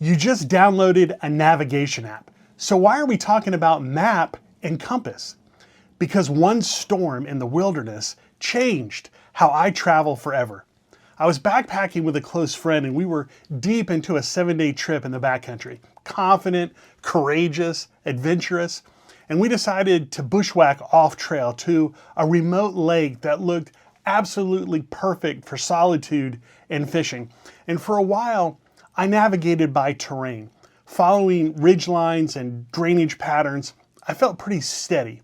You just downloaded a navigation app. So why are we talking about map and compass? Because one storm in the wilderness changed how I travel forever. I was backpacking with a close friend and we were deep into a 7-day trip in the backcountry. Confident, courageous, adventurous, and we decided to bushwhack off trail to a remote lake that looked absolutely perfect for solitude and fishing. And for a while, I navigated by terrain. Following ridge lines and drainage patterns, I felt pretty steady.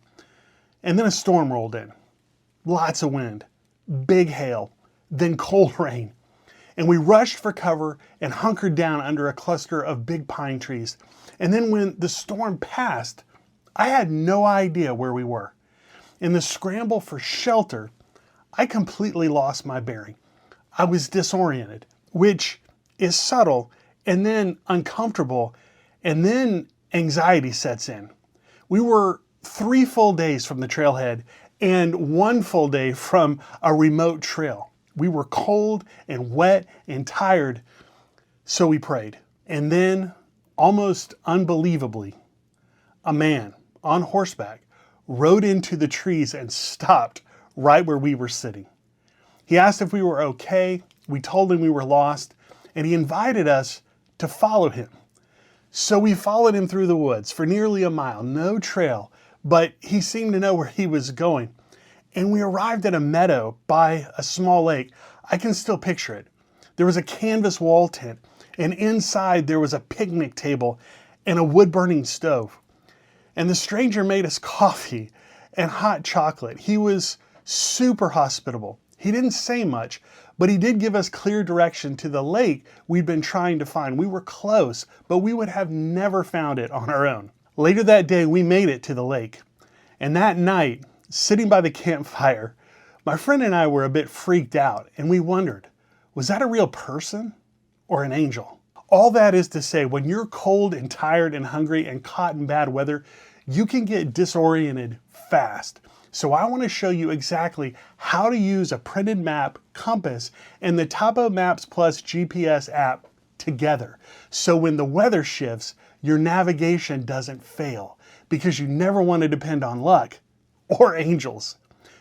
And then a storm rolled in. Lots of wind, big hail, then cold rain. And we rushed for cover and hunkered down under a cluster of big pine trees. And then when the storm passed, I had no idea where we were. In the scramble for shelter, I completely lost my bearing. I was disoriented, which is subtle and then uncomfortable, and then anxiety sets in. We were 3 full days from the trailhead and 1 full day from a remote trail. We were cold and wet and tired, so we prayed. And then, almost unbelievably, a man on horseback rode into the trees and stopped right where we were sitting. He asked if we were okay, we told him we were lost, and he invited us to follow him. So we followed him through the woods for nearly a mile, no trail, but he seemed to know where he was going. And we arrived at a meadow by a small lake. I can still picture it. There was a canvas wall tent, and inside there was a picnic table and a wood-burning stove. And the stranger made us coffee and hot chocolate. He was super hospitable. He didn't say much, but he did give us clear direction to the lake we'd been trying to find. We were close, but we would have never found it on our own. Later that day, we made it to the lake. And that night, sitting by the campfire, my friend and I were a bit freaked out, and we wondered, was that a real person or an angel? All that is to say, when you're cold and tired and hungry and caught in bad weather, you can get disoriented fast. So I want to show you exactly how to use a printed map, compass, and the Topo Maps Plus GPS app together. So when the weather shifts, your navigation doesn't fail, because you never want to depend on luck or angels.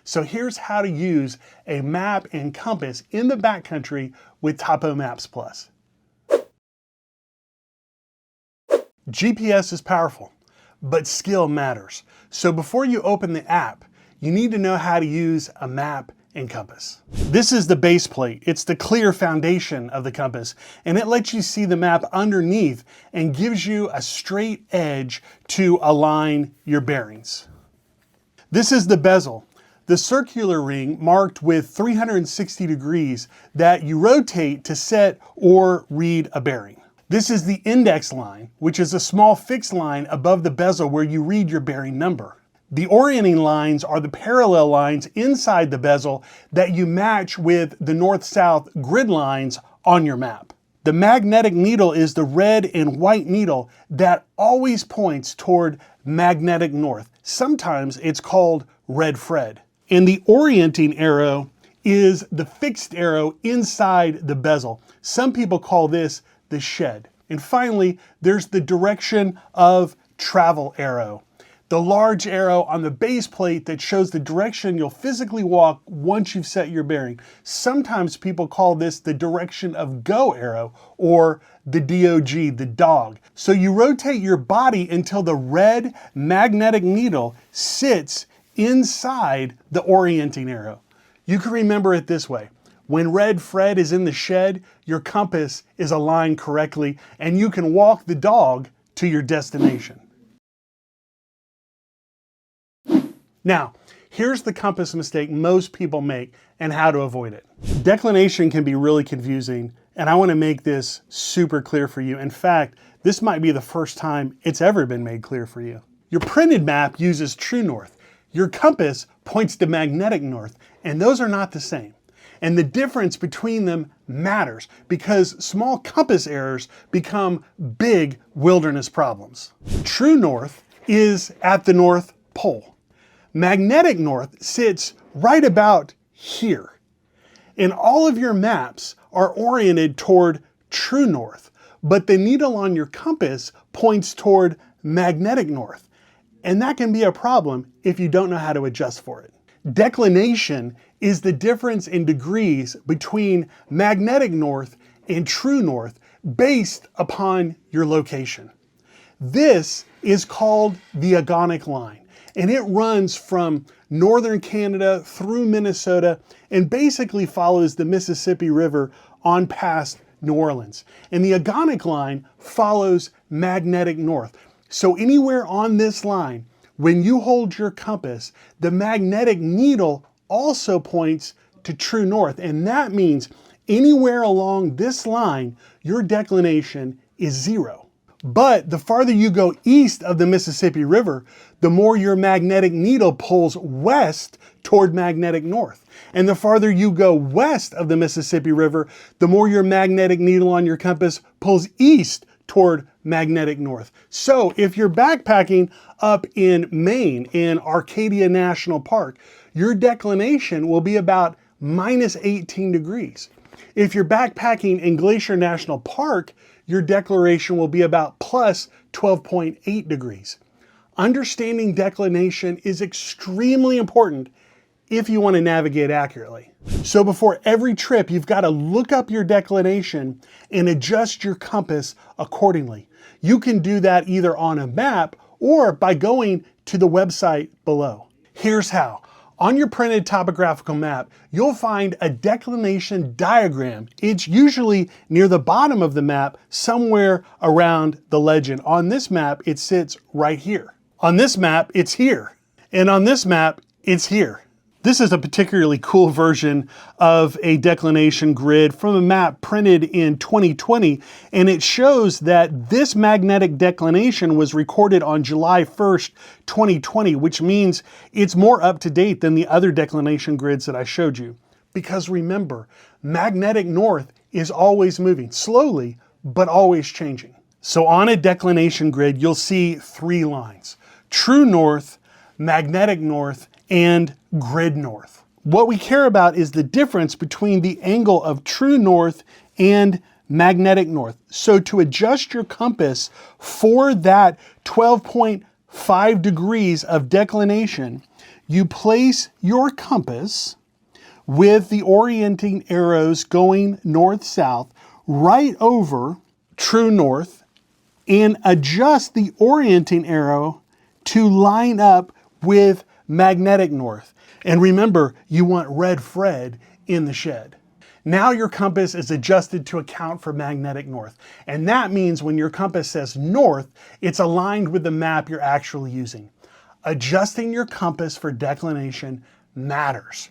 So here's how to use a map and compass in the backcountry with Topo Maps Plus. GPS is powerful, but skill matters. So before you open the app, you need to know how to use a map and compass. This is the base plate. It's the clear foundation of the compass, and it lets you see the map underneath and gives you a straight edge to align your bearings. This is the bezel, the circular ring marked with 360 degrees that you rotate to set or read a bearing. This is the index line, which is a small fixed line above the bezel where you read your bearing number. The orienting lines are the parallel lines inside the bezel that you match with the north-south grid lines on your map. The magnetic needle is the red and white needle that always points toward magnetic north. Sometimes it's called red Fred. And the orienting arrow is the fixed arrow inside the bezel. Some people call this the shed. And finally, there's the direction of travel arrow, the large arrow on the base plate that shows the direction you'll physically walk once you've set your bearing. Sometimes people call this the direction of go arrow, or the DOG, the dog. So you rotate your body until the red magnetic needle sits inside the orienting arrow. You can remember it this way. When red Fred is in the shed, your compass is aligned correctly and you can walk the dog to your destination. Now, here's the compass mistake most people make and how to avoid it. Declination can be really confusing, and I want to make this super clear for you. In fact, this might be the first time it's ever been made clear for you. Your printed map uses true north. Your compass points to magnetic north, and those are not the same. And the difference between them matters because small compass errors become big wilderness problems. True north is at the North Pole. Magnetic north sits right about here. And all of your maps are oriented toward true north, but the needle on your compass points toward magnetic north. And that can be a problem if you don't know how to adjust for it. Declination is the difference in degrees between magnetic north and true north based upon your location. This is called the agonic line, and it runs from northern Canada through Minnesota and basically follows the Mississippi River on past New Orleans. And the agonic line follows magnetic north. So anywhere on this line, when you hold your compass, the magnetic needle also points to true north. And that means anywhere along this line, your declination is 0. But the farther you go east of the Mississippi River, the more your magnetic needle pulls west toward magnetic north. And the farther you go west of the Mississippi River, the more your magnetic needle on your compass pulls east toward magnetic north. So if you're backpacking up in Maine, in Arcadia National Park, your declination will be about minus 18 degrees. If you're backpacking in Glacier National Park, your declination will be about plus 12.8 degrees. Understanding declination is extremely important if you want to navigate accurately. So before every trip, you've got to look up your declination and adjust your compass accordingly. You can do that either on a map or by going to the website below. Here's how. On your printed topographical map, you'll find a declination diagram. It's usually near the bottom of the map, somewhere around the legend. On this map, it sits right here. On this map, it's here. And on this map, it's here. This is a particularly cool version of a declination grid from a map printed in 2020, and it shows that this magnetic declination was recorded on July 1st, 2020, which means it's more up to date than the other declination grids that I showed you. Because remember, magnetic north is always moving, slowly, but always changing. So on a declination grid, you'll see 3 lines: true north, magnetic north, and grid north. What we care about is the difference between the angle of true north and magnetic north. So to adjust your compass for that 12.5 degrees of declination, you place your compass with the orienting arrows going north-south right over true north and adjust the orienting arrow to line up with magnetic north. And remember, you want red Fred in the shed. Now your compass is adjusted to account for magnetic north. And that means when your compass says north, it's aligned with the map you're actually using. Adjusting your compass for declination matters.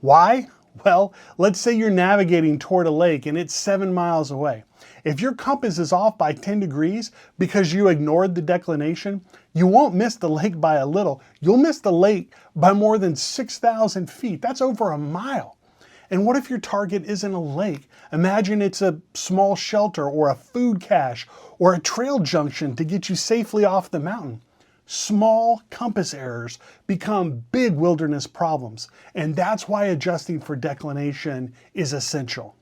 Why? Well, let's say you're navigating toward a lake and it's 7 miles away. If your compass is off by 10 degrees because you ignored the declination, you won't miss the lake by a little. You'll miss the lake by more than 6,000 feet. That's over a mile. And what if your target isn't a lake? Imagine it's a small shelter or a food cache or a trail junction to get you safely off the mountain. Small compass errors become big wilderness problems, and that's why adjusting for declination is essential.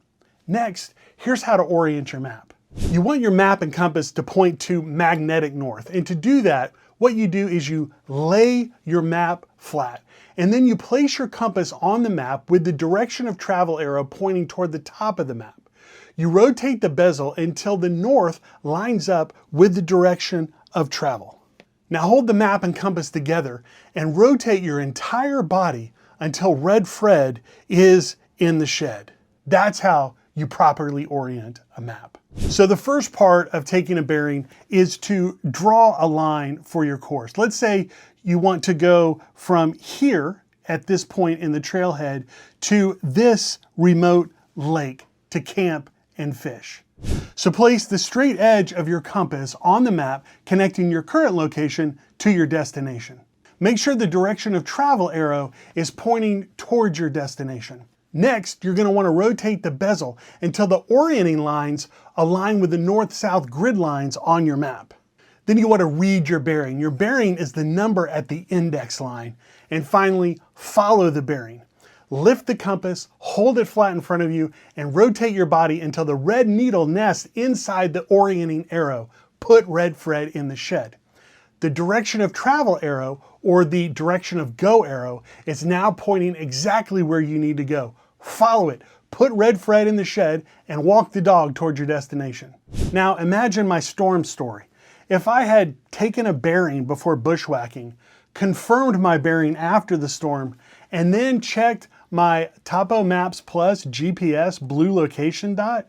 Next, here's how to orient your map. You want your map and compass to point to magnetic north, and to do that, what you do is you lay your map flat, and then you place your compass on the map with the direction of travel arrow pointing toward the top of the map. You rotate the bezel until the north lines up with the direction of travel. Now hold the map and compass together and rotate your entire body until red Fred is in the shed. That's how you properly orient a map. So the first part of taking a bearing is to draw a line for your course. Let's say you want to go from here at this point in the trailhead to this remote lake to camp and fish. So place the straight edge of your compass on the map connecting your current location to your destination. Make sure the direction of travel arrow is pointing towards your destination. Next, you're going to want to rotate the bezel until the orienting lines align with the north-south grid lines on your map. Then you want to read your bearing. Your bearing is the number at the index line. And finally, follow the bearing. Lift the compass, hold it flat in front of you, and rotate your body until the red needle nests inside the orienting arrow. Put red Fred in the shed. The direction of travel arrow, or the direction of go arrow, is now pointing exactly where you need to go. Follow it. Put red Fred in the shed and walk the dog towards your destination. Now imagine my storm story. If I had taken a bearing before bushwhacking, confirmed my bearing after the storm, and then checked my Topo Maps Plus GPS blue location dot,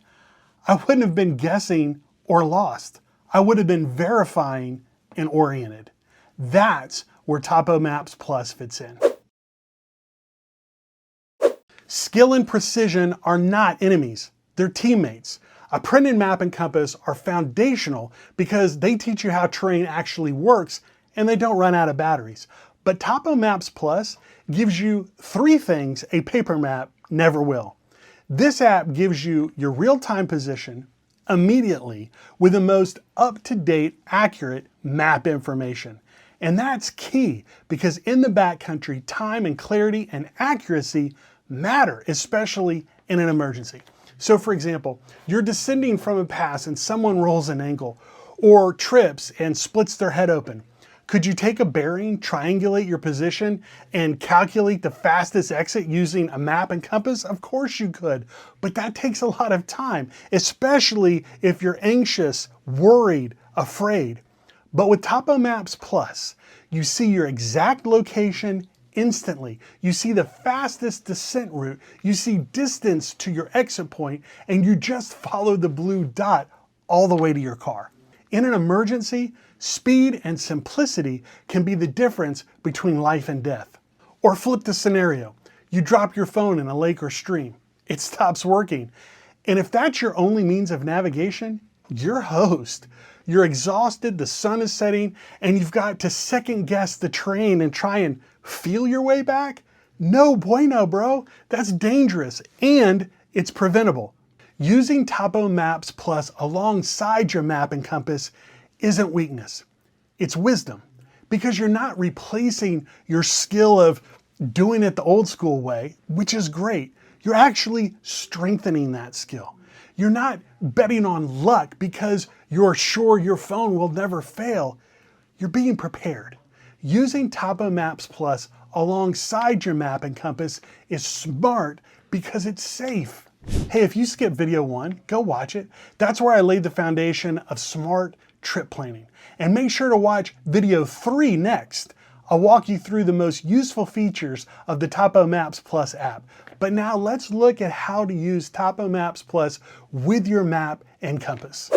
I wouldn't have been guessing or lost. I would have been verifying and oriented. That's where Topo Maps Plus fits in. Skill and precision are not enemies, they're teammates. A printed map and compass are foundational because they teach you how terrain actually works and they don't run out of batteries. But Topo Maps Plus gives you 3 things a paper map never will. This app gives you your real-time position immediately with the most up-to-date, accurate map information. And that's key because in the backcountry, time and clarity and accuracy matter, especially in an emergency. So for example, you're descending from a pass and someone rolls an ankle or trips and splits their head open. Could you take a bearing, triangulate your position, and calculate the fastest exit using a map and compass? Of course you could, but that takes a lot of time, especially if you're anxious, worried, afraid. But with Topo Maps Plus, you see your exact location instantly. You see the fastest descent route, you see distance to your exit point, and you just follow the blue dot all the way to your car. In an emergency, speed and simplicity can be the difference between life and death. Or flip the scenario. You drop your phone in a lake or stream. It stops working. And if that's your only means of navigation, you're host. You're exhausted, the sun is setting, and you've got to second guess the terrain and try and feel your way back? No bueno, bro. That's dangerous and it's preventable. Using Topo Maps Plus alongside your map and compass isn't weakness, it's wisdom. Because you're not replacing your skill of doing it the old school way, which is great. You're actually strengthening that skill. You're not betting on luck because you're sure your phone will never fail. You're being prepared. Using Topo Maps Plus alongside your map and compass is smart because it's safe. Hey, if you skip video 1, go watch it. That's where I laid the foundation of smart trip planning. And make sure to watch video 3 next. I'll walk you through the most useful features of the Topo Maps Plus app. But now let's look at how to use Topo Maps Plus with your map and compass.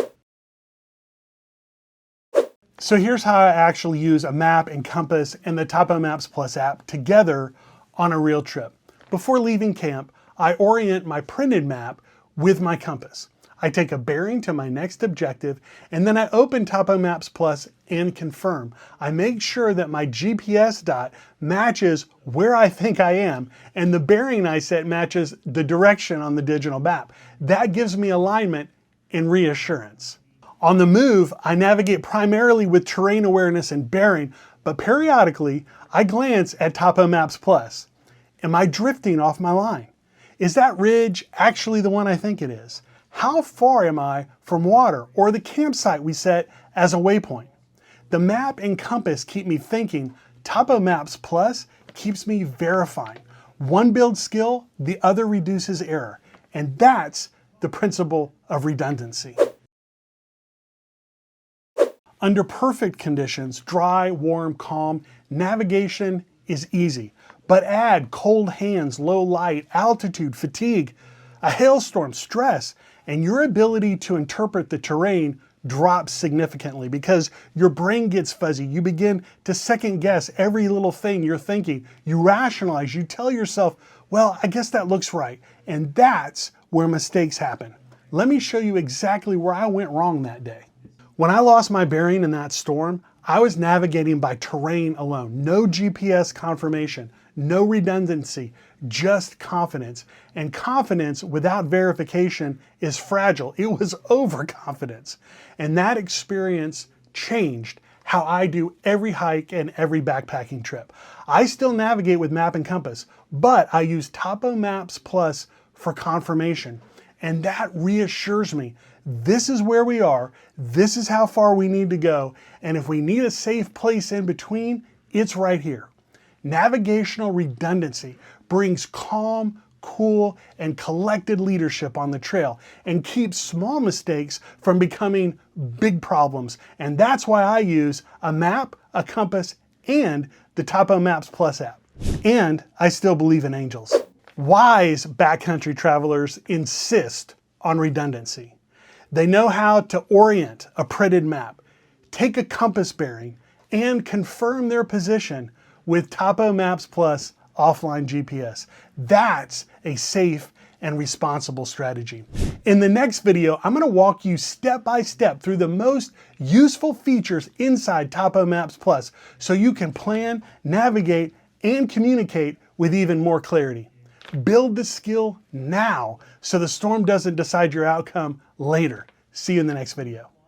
So here's how I actually use a map and compass and the Topo Maps Plus app together on a real trip. Before leaving camp, I orient my printed map with my compass. I take a bearing to my next objective, and then I open Topo Maps Plus and confirm. I make sure that my GPS dot matches where I think I am, and the bearing I set matches the direction on the digital map. That gives me alignment and reassurance. On the move, I navigate primarily with terrain awareness and bearing, but periodically, I glance at Topo Maps Plus. Am I drifting off my line? Is that ridge actually the one I think it is? How far am I from water or the campsite we set as a waypoint? The map and compass keep me thinking. Topo Maps Plus keeps me verifying. One builds skill, the other reduces error. And that's the principle of redundancy. Under perfect conditions, dry, warm, calm, navigation is easy. But add cold hands, low light, altitude, fatigue, a hailstorm, stress, and your ability to interpret the terrain drops significantly because your brain gets fuzzy. You begin to second guess every little thing you're thinking. You rationalize, you tell yourself, well, I guess that looks right. And that's where mistakes happen. Let me show you exactly where I went wrong that day. When I lost my bearing in that storm, I was navigating by terrain alone. No GPS confirmation, no redundancy, just confidence. And confidence without verification is fragile. It was overconfidence. And that experience changed how I do every hike and every backpacking trip. I still navigate with map and compass, but I use Topo Maps Plus for confirmation. And that reassures me. This is where we are. This is how far we need to go. And if we need a safe place in between, it's right here. Navigational redundancy brings calm, cool, and collected leadership on the trail and keeps small mistakes from becoming big problems. And that's why I use a map, a compass, and the Topo Maps Plus app. And I still believe in angels. Wise backcountry travelers insist on redundancy. They know how to orient a printed map, take a compass bearing, and confirm their position with Topo Maps Plus offline GPS. That's a safe and responsible strategy. In the next video, I'm going to walk you step by step through the most useful features inside Topo Maps Plus so you can plan, navigate, and communicate with even more clarity. Build the skill now so the storm doesn't decide your outcome later. See you in the next video.